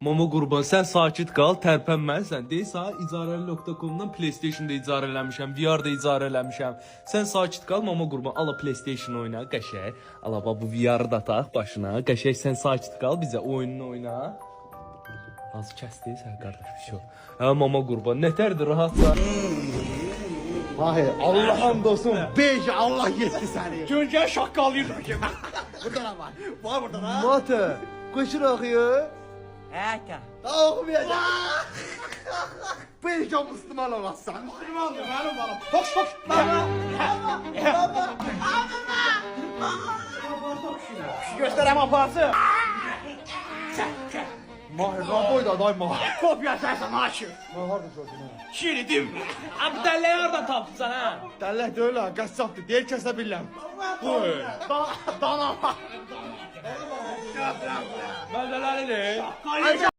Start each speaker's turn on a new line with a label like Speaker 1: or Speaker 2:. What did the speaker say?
Speaker 1: Mama qurban, sən sakit qal, tərpənməlisən. Deyirsən, icarəli.com-dan PlayStation-da icarə eləmişəm, VR-da icarə eləmişəm. Sən sakit qal, mama qurban. Ala PlayStation oyna, qəşəng. Ala bax bu VR-ı da taq başına. Qəşəng sən sakit qal, bizə oyununu oyna. Az kəsdiysən qardaş bir şey. Hə mama qurban, nətərdir rahatsa?
Speaker 2: Hayır, Allah'ım dostum, beş Allah yetti seni.
Speaker 3: Göncə şaqqalayır ki. Burada da var. Var burada da.
Speaker 2: Matı, kuşun okuyor.
Speaker 3: Həkə.
Speaker 2: Daha okumayacak. Beş o Müslüman olasın.
Speaker 3: Müslümandır mənim balam. Fox fox. Baba. Göstərəm aparsın.
Speaker 2: Mahir, Ramboy da aday Mahir.
Speaker 3: Kopya sərsən aşır.
Speaker 2: Mahir da çocuğuna.
Speaker 3: Şiridim. Abi dəlləyi oradan tapsan ha.
Speaker 2: Dəlləh de öyle, qəssabdır, deyir kəsə biləm.
Speaker 3: Buyur.
Speaker 2: Dana var.
Speaker 3: Məldələridir.